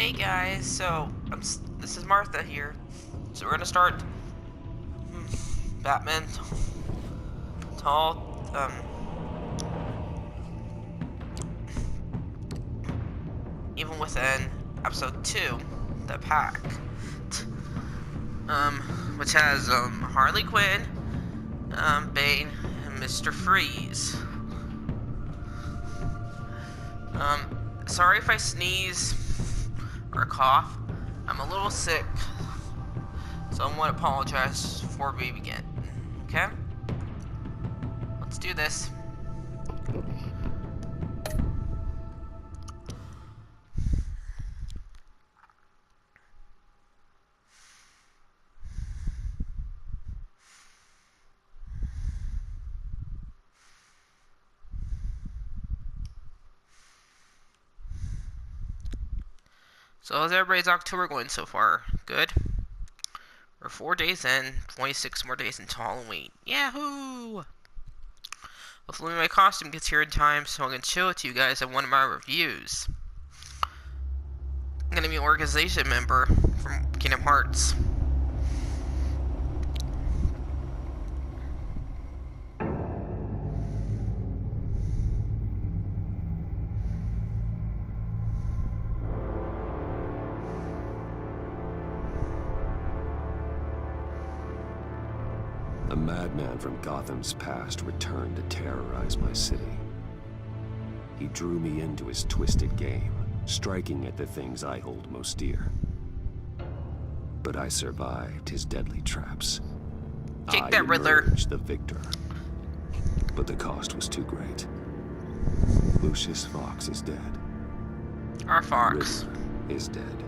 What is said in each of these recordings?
Hey guys, this is Martha here. So we're gonna start Batman Tall Even Within episode 2, The Pact. Which has Harley Quinn, Bane, and Mr. Freeze. Sorry if I sneeze or cough. I'm a little sick, so I want to apologize before we begin. Okay? Let's do this. So how's everybody's October going so far? Good? We're 4 days in, 26 more days until Halloween. Yahoo! Hopefully my costume gets here in time so I can show it to you guys in one of my reviews. I'm gonna be an organization member from Kingdom Hearts. A madman from Gotham's past returned to terrorize my city. He drew me into his twisted game, striking at the things I hold most dear. But I survived his deadly traps. Take that, Riddler. The victor. But the cost was too great. Lucius Fox is dead. Our Fox Riddler is dead.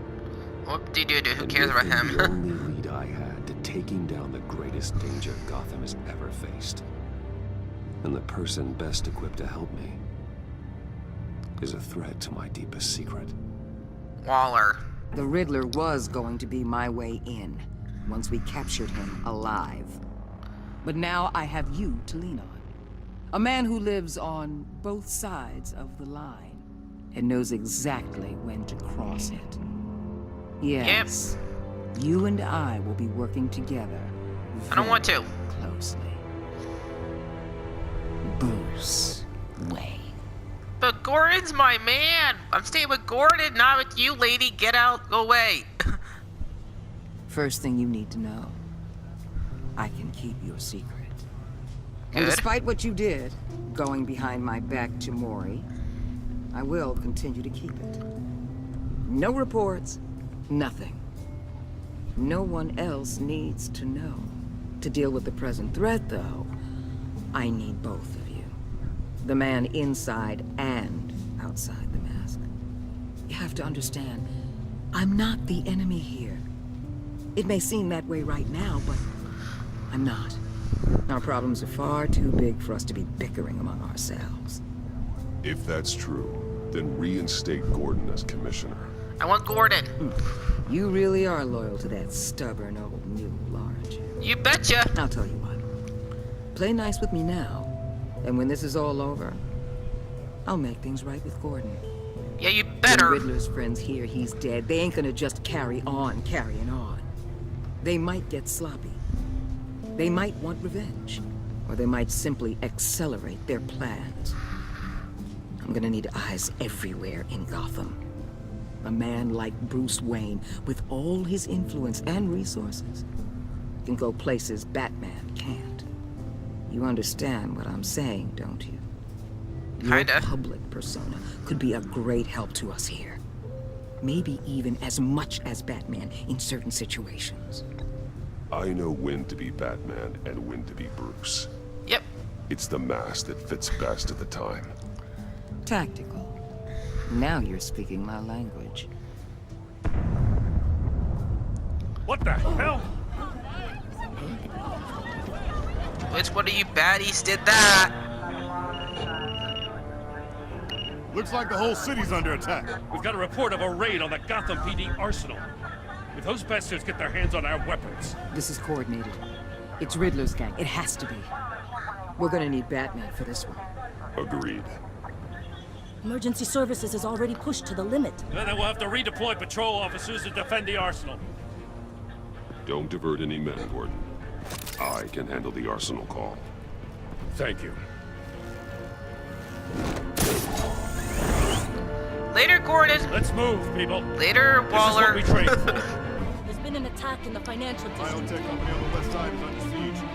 Whoop-de-doo-doo, who cares about him? The only lead I had to taking down the greatest danger Gotham has ever faced. And the person best equipped to help me is a threat to my deepest secret. Waller. The Riddler was going to be my way in, once we captured him alive. But now I have you to lean on. A man who lives on both sides of the line, and knows exactly when to cross it. Yes. Yep. You and I will be working together. I don't want to. Closely. Bruce Wayne. But Gordon's my man. I'm staying with Gordon, not with you, lady. Get out. Go away. First thing you need to know, I can keep your secret. Good. And despite what you did, going behind my back to Mori, I will continue to keep it. No reports, nothing. No one else needs to know. To deal with the present threat, though, I need both of you. The man inside and outside the mask. You have to understand, I'm not the enemy here. It may seem that way right now, but I'm not. Our problems are far too big for us to be bickering among ourselves. If that's true, then reinstate Gordon as commissioner. I want Gordon. You really are loyal to that stubborn old mule, aren't you? You betcha. I'll tell you what. Play nice with me now, and when this is all over, I'll make things right with Gordon. Yeah, you When better. Riddler's friends hear he's dead, they ain't gonna just carry on carrying on. They might get sloppy. They might want revenge, or they might simply accelerate their plans. I'm gonna need eyes everywhere in Gotham. A man like Bruce Wayne, with all his influence and resources, can go places Batman can't. You understand what I'm saying, don't you? Your Kinda. public persona could be a great help to us here. Maybe even as much as Batman in certain situations. I know when to be Batman and when to be Bruce. Yep. It's the mask that fits best at the time. Tactical. Now you're speaking my language. What the hell? Which one of you baddies did that? Looks like the whole city's under attack. We've got a report of a raid on the Gotham PD arsenal. If those bastards get their hands on our weapons... This is coordinated. It's Riddler's gang. It has to be. We're gonna need Batman for this one. Agreed. Emergency services is already pushed to the limit. And then we'll have to redeploy patrol officers to defend the arsenal. Don't divert any men, Gordon. I can handle the arsenal call. Thank you. Later, Gordon. Let's move, people. Later, Waller. This is what we trained for. There's been an attack in the financial district. Biotech company on the west side is under siege.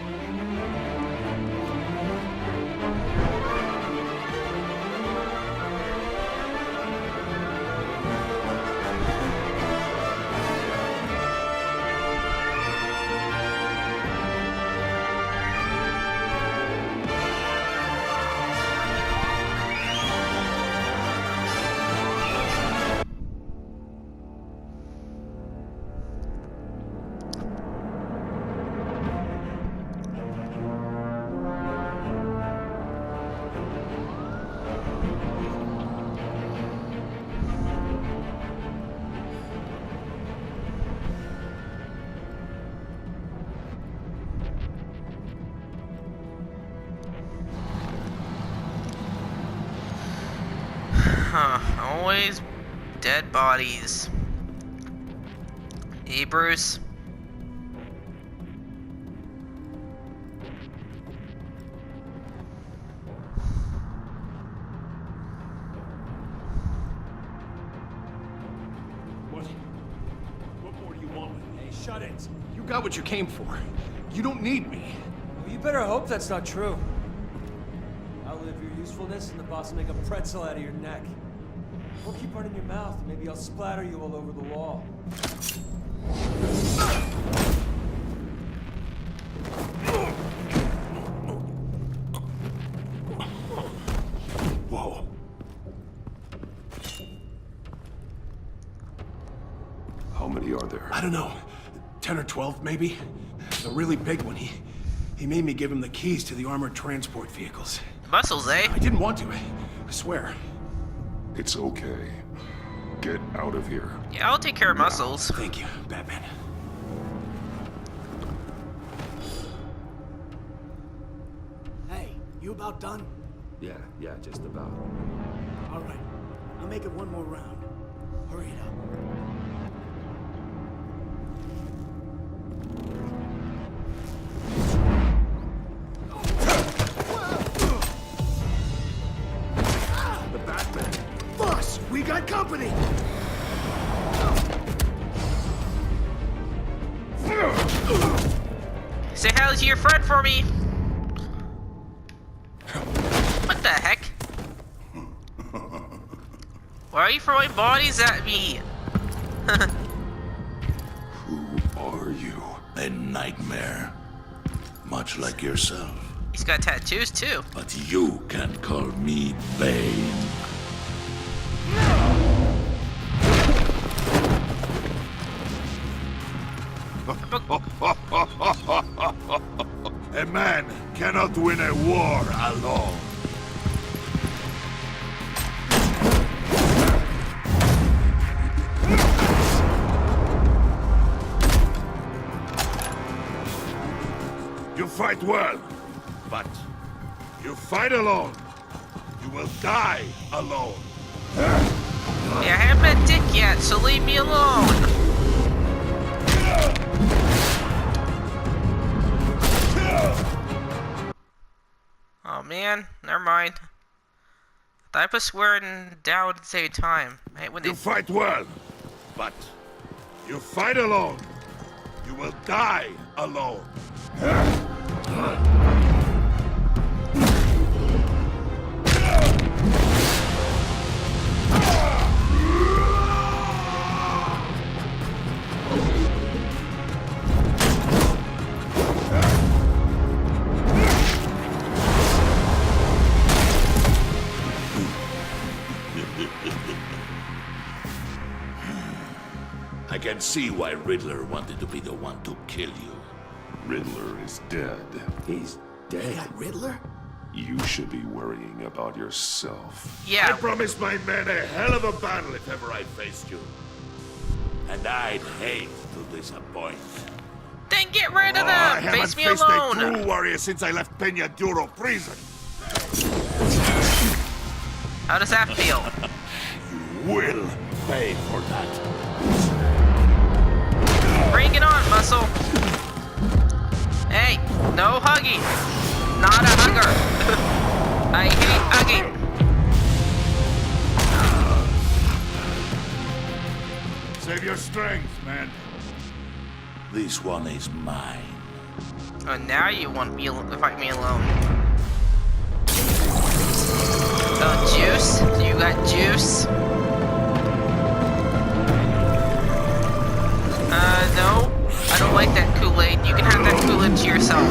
Huh. Always dead bodies. Hey, Bruce. What more do you want? Hey, shut it. You got what you came for. You don't need me. Well, you better hope that's not true. Outlive your usefulness and the boss will make a pretzel out of your neck. Or keep running your mouth, maybe I'll splatter you all over the wall. Whoa. How many are there? I don't know. 10 or 12, maybe? The really big one, he made me give him the keys to the armored transport vehicles. Muscles, eh? I didn't want to, I swear. It's okay. Get out of here. Yeah, I'll take care of Muscles. Thank you, Batman. Hey, you about done? Yeah, just about. All right. I'll make it one more round. Hurry it up. The Batman. Boss, we got company! Say hello to your friend for me. What the heck? Why are you throwing bodies at me? Who are you? A nightmare. Much like yourself. He's got tattoos too. But you can call me Bane. A man cannot win a war alone. You fight well, but you fight alone. You will die alone. Yeah, I haven't met Dick yet, so leave me alone. Oh man, never mind. I put swearing down at the same time. I hate when they You fight well, but you fight alone. You will die alone. I can see why Riddler wanted to be the one to kill you. Riddler is dead. He's dead. Riddler? You should be worrying about yourself. I Yeah, promised my men a hell of a battle if ever I faced you. And I'd hate to disappoint. then get rid of I them. haven't Face me faced a alone. true warrior since I left Peña Duro prison. How does that feel? You will pay for that. Bring it on, muscle. Hey, no hugging. Not a hugger. I hate hugging. Save your strength, man. This one is mine. Oh, now you want me to fight me alone. Oh, juice? You got juice? No. I don't like that Kool-Aid. You can have that Kool-Aid to yourself.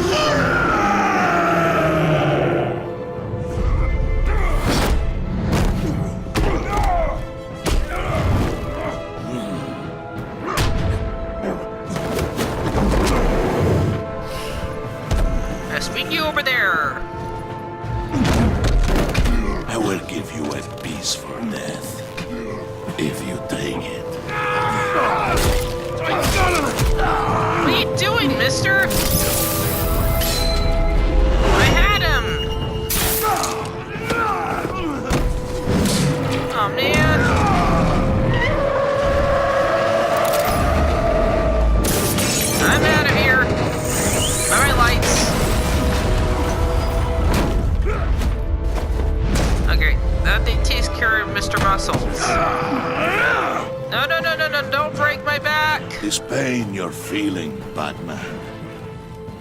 Swing you over there. I will give you a piece for death. If you take it. What are you doing, mister? I had him. Oh, man. I'm out of here. Bye, lights. Okay, that thing takes care of Mr. Muscles. No, don't break my back! This pain you're feeling, Batman.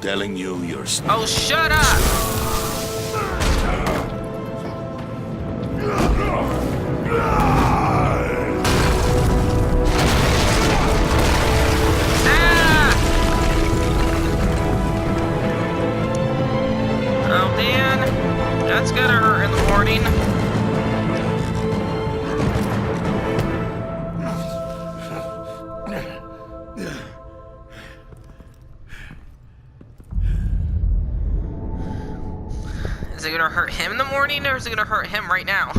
Telling you you're Oh, shut up! Ah! Oh, man. That's gonna hurt in the morning. Is it gonna hurt him in the morning, or is it gonna hurt him right now?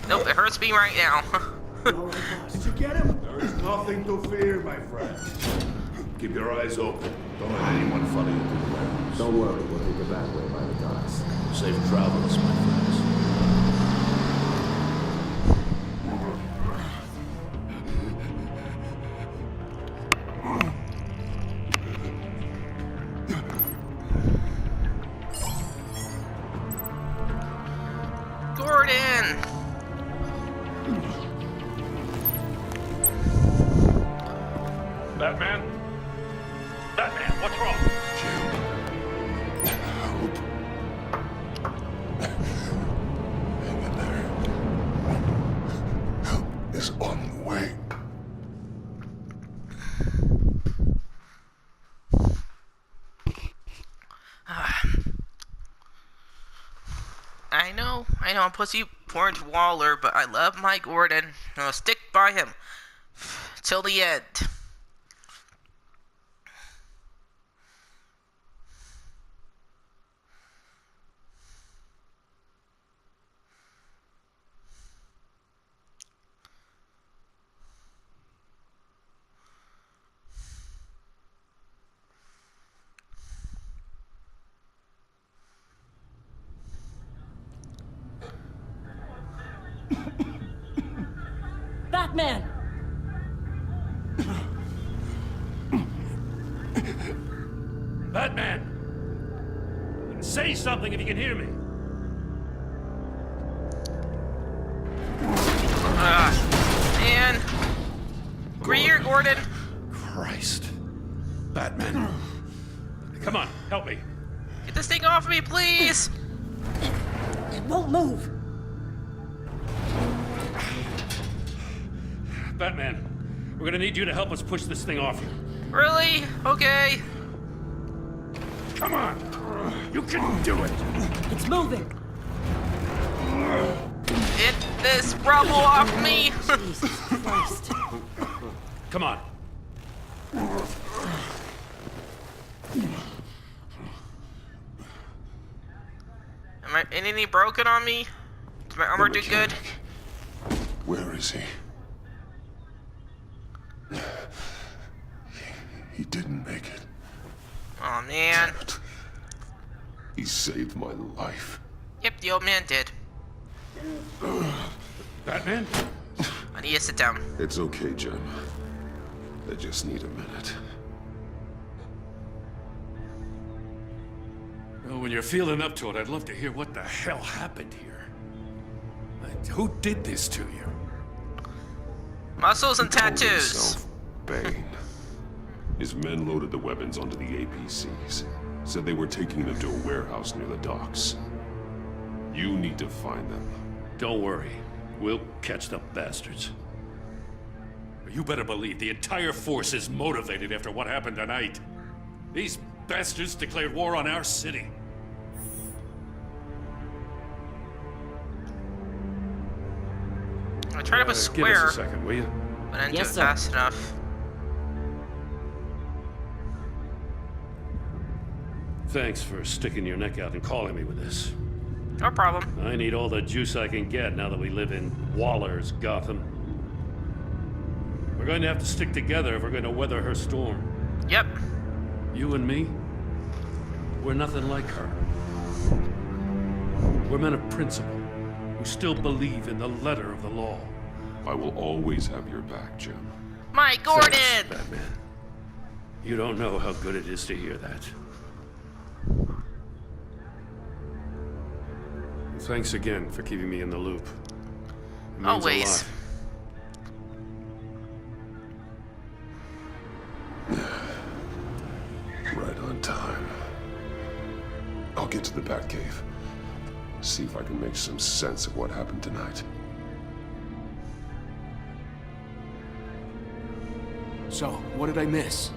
Nope, it hurts me right now. All right, boss. Did you get him? There is nothing to fear, my friend. Keep your eyes open. Don't let anyone follow you to the warehouse. Don't worry, we'll take it that way by the docks. Safe travels, my friends. Gordon! Batman? Batman, what's wrong? Help. Hang in there. Help is on the way. I know I'm pussy Orange Waller, but I love my Gordon. And I'll stick by him till the end. Batman! Batman! Say something if you can hear me. Man. Greer, Gordon. Christ. Batman. Come on, help me. Get this thing off of me, please. It won't move. Batman, we're gonna need you to help us push this thing off you. Really? Okay. Come on! You can do it! It's moving. Get this rubble off me. Jesus Christ. Come on. Am I anything broken on me? Does my armor do good? Where is he? He didn't make it. Oh man. He saved my life. Yep, the old man did. Batman? I need to sit down. It's okay, Jim. I just need a minute. Well, when you're feeling up to it, I'd love to hear what the hell happened here. Who did this to you? Muscles and He called tattoos. himself Bane. His men loaded the weapons onto the APCs. Said they were taking them to a warehouse near the docks. You need to find them. Don't worry. We'll catch the bastards. You better believe the entire force is motivated after what happened tonight. These bastards declared war on our city. I tried to put Give square, us a second, will you? but I didn't Yes, do it sir. fast enough. Thanks for sticking your neck out and calling me with this. No problem. I need all the juice I can get now that we live in Waller's Gotham. We're going to have to stick together if we're going to weather her storm. Yep. You and me, we're nothing like her. We're men of principle who still believe in the letter of the law. I will always have your back, Jim. Mike Gordon! Thanks, Batman. You don't know how good it is to hear that. Thanks again for keeping me in the loop. It means Always. a lot. Right on time. I'll get to the Batcave. See if I can make some sense of what happened tonight. So, what did I miss?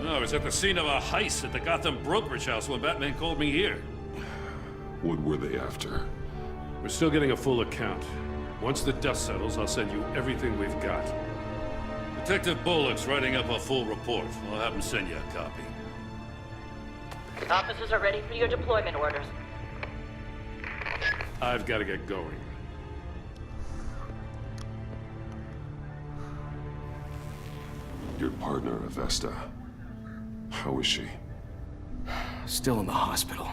Oh, I was at the scene of a heist at the Gotham brokerage house when Batman called me here. What were they after? We're still getting a full account. Once the dust settles, I'll send you everything we've got. Detective Bullock's writing up a full report. I'll have him send you a copy. Officers are ready for your deployment orders. I've got to get going. Your partner, Avesta. How is she? Still in the hospital.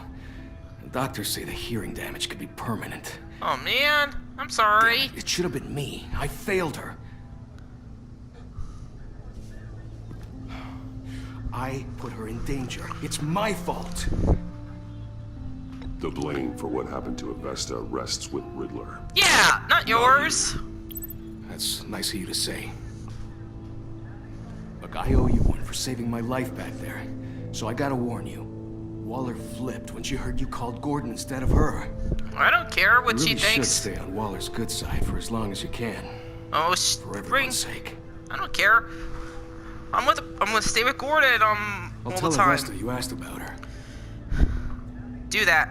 The doctors say the hearing damage could be permanent. Oh man, I'm sorry. It should have been me. I failed her. I put her in danger. It's my fault. The blame for what happened to Avesta rests with Riddler. Yeah, not yours. That's nice of you to say. Look, I owe you one for saving my life back there. So I gotta warn you. Waller flipped when she heard you called Gordon instead of her. I don't care what You she really should thinks. stay on Waller's good side for as long as you can. Oh, For bring. everyone's sake. I don't care. I'm gonna stay with Gordon I'll all tell the time. Avesta you asked about her. Do that.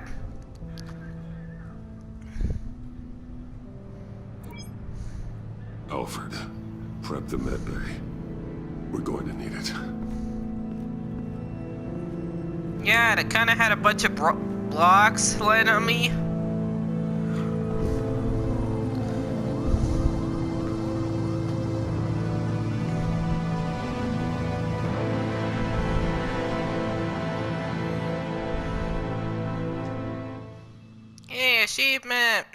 Alfred, prep the medbay. We're going to need it. Yeah, it kind of had a bunch of blocks landing on me. Yeah, achievement.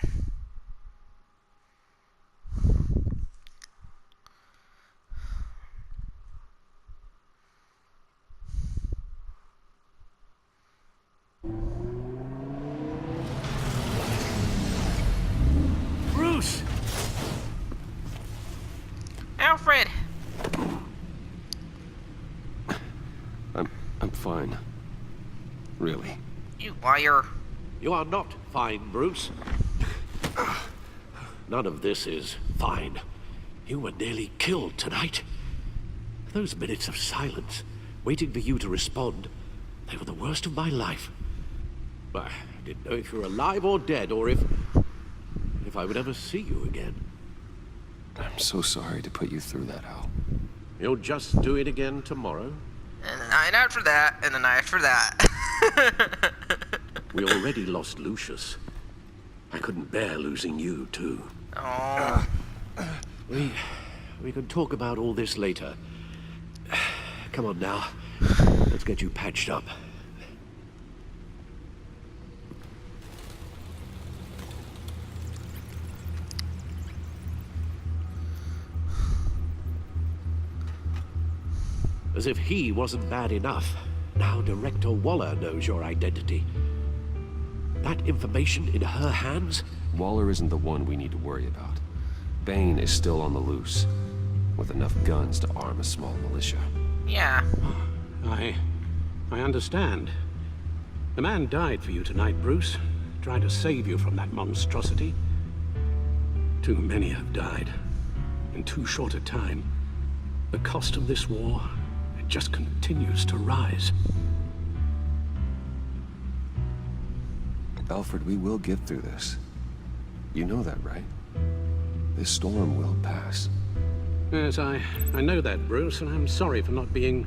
Bruce! Alfred. I'm fine. Really. You liar. You are not fine, Bruce. None of this is fine. You were nearly killed tonight. Those minutes of silence, waiting for you to respond, they were the worst of my life. I didn't know if you were alive or dead, or if I would ever see you again. I'm so sorry to put you through that, Al. You'll just do it again tomorrow. And the night after that, and the night after that. We already lost Lucius. I couldn't bear losing you, too. Oh. We can talk about all this later. Come on now. Let's get you patched up. As if he wasn't bad enough, now Director Waller knows your identity. That information in her hands? Waller isn't the one we need to worry about. Bane is still on the loose, with enough guns to arm a small militia. Yeah. I understand. The man died for you tonight, Bruce, trying to save you from that monstrosity. Too many have died, in too short a time. The cost of this war, it just continues to rise. Alfred, we will get through this. You know that, right? This storm will pass. Yes, I know that, Bruce, and I'm sorry for not being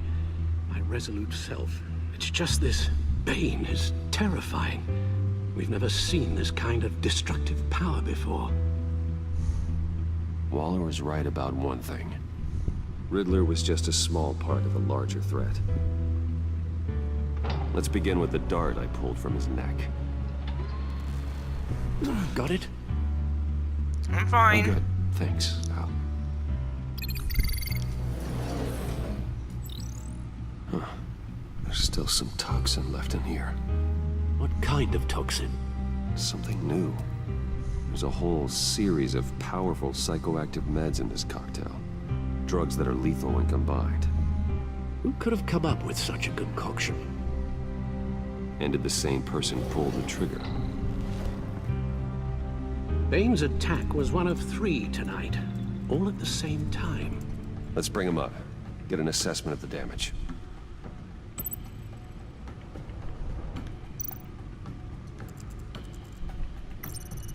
my resolute self. It's just this bane is terrifying. We've never seen this kind of destructive power before. Waller was right about one thing. Riddler was just a small part of a larger threat. Let's begin with the dart I pulled from his neck. Got it? I'm fine. Oh, good. Thanks, Al. Huh. There's still some toxin left in here. What kind of toxin? Something new. There's a whole series of powerful psychoactive meds in this cocktail. Drugs that are lethal when combined. Who could have come up with such a concoction? And did the same person pull the trigger? Bane's attack was one of 3 tonight, all at the same time. Let's bring him up. Get an assessment of the damage.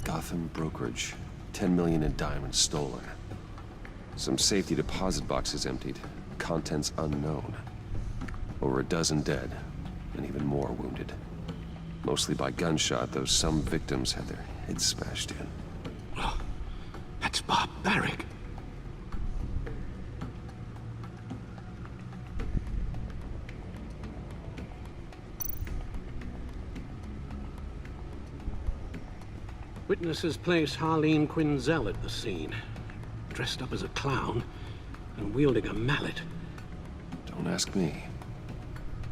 Gotham brokerage. 10 million in diamonds stolen. Some safety deposit boxes emptied. Contents unknown. Over a dozen dead, and even more wounded. Mostly by gunshot, though some victims had their heads smashed in. Oh, that's barbaric. Witnesses place Harleen Quinzel at the scene, dressed up as a clown and wielding a mallet. Don't ask me.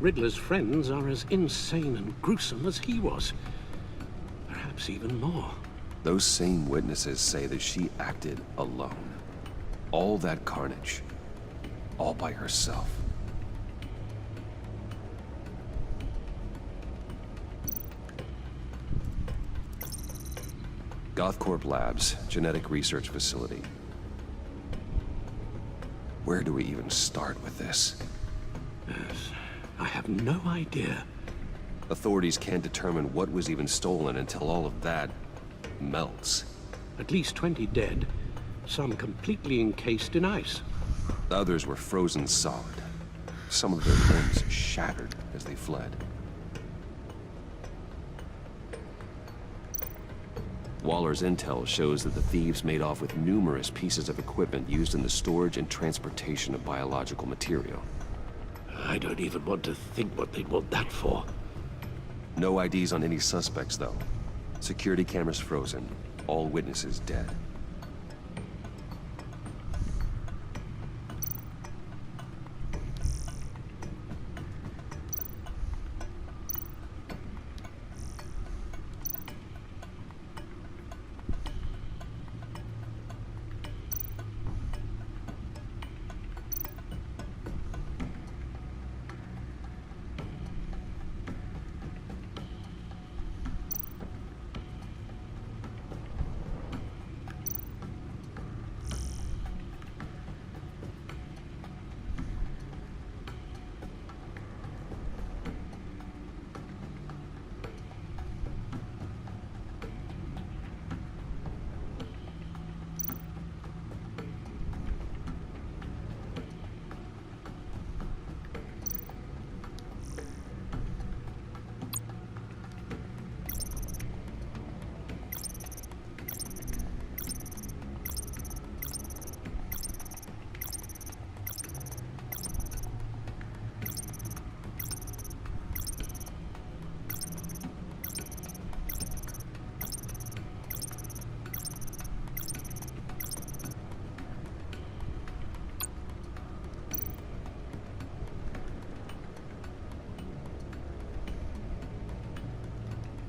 Riddler's friends are as insane and gruesome as he was. Perhaps even more. Those same witnesses say that she acted alone. All that carnage. All by herself. Gothcorp Labs, genetic research facility. Where do we even start with this? Yes, I have no idea. Authorities can't determine what was even stolen until all of that melts. At least 20 dead, some completely encased in ice. Others were frozen solid. Some of their limbs shattered as they fled. Waller's intel shows that the thieves made off with numerous pieces of equipment used in the storage and transportation of biological material. I don't even want to think what they'd want that for. No IDs on any suspects, though. Security cameras frozen. All witnesses dead.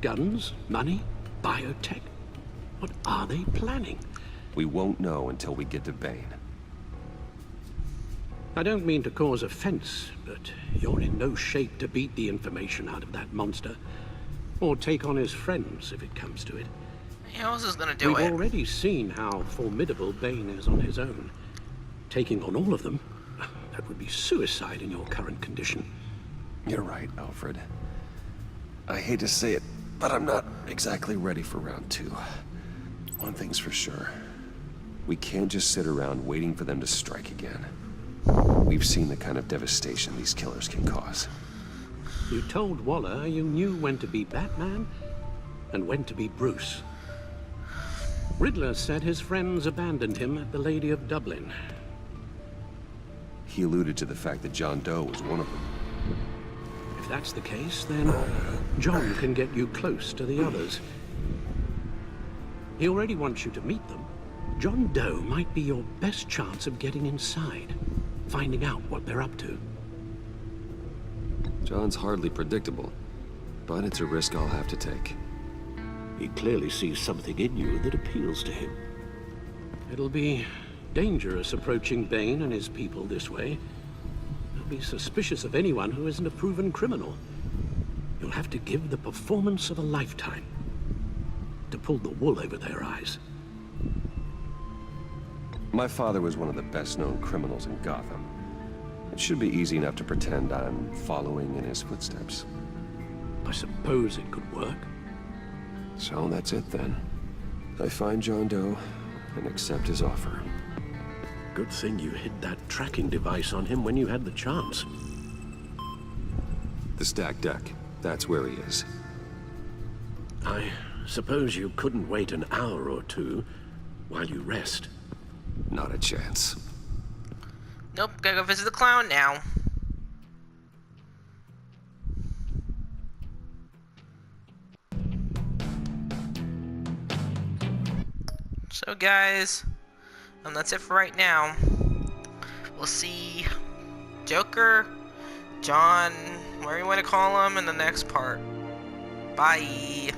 Guns? Money? Biotech? What are they planning? We won't know until we get to Bane. I don't mean to cause offense, but you're in no shape to beat the information out of that monster. Or take on his friends, if it comes to it. How else is gonna do We've it? already seen how formidable Bane is on his own. Taking on all of them, that would be suicide in your current condition. You're right, Alfred. I hate to say it, but I'm not exactly ready for round 2. One thing's for sure. We can't just sit around waiting for them to strike again. We've seen the kind of devastation these killers can cause. You told Waller you knew when to be Batman and when to be Bruce. Riddler said his friends abandoned him at the Lady of Dublin. He alluded to the fact that John Doe was one of them. If that's the case, then John can get you close to the others. He already wants you to meet them. John Doe might be your best chance of getting inside, finding out what they're up to. John's hardly predictable, but it's a risk I'll have to take. He clearly sees something in you that appeals to him. It'll be dangerous approaching Bane and his people this way. They'll be suspicious of anyone who isn't a proven criminal. You'll have to give the performance of a lifetime to pull the wool over their eyes. My father was one of the best-known criminals in Gotham. It should be easy enough to pretend I'm following in his footsteps. I suppose it could work. So that's it then. I find John Doe and accept his offer. Good thing you hid that tracking device on him when you had the chance. The stacked deck. That's where he is. I suppose you couldn't wait an hour or two while you rest. Not a chance. Nope, gotta go visit the clown now. So guys, that's it for right now. We'll see Joker, John, whatever you want to call him, in the next part. Bye.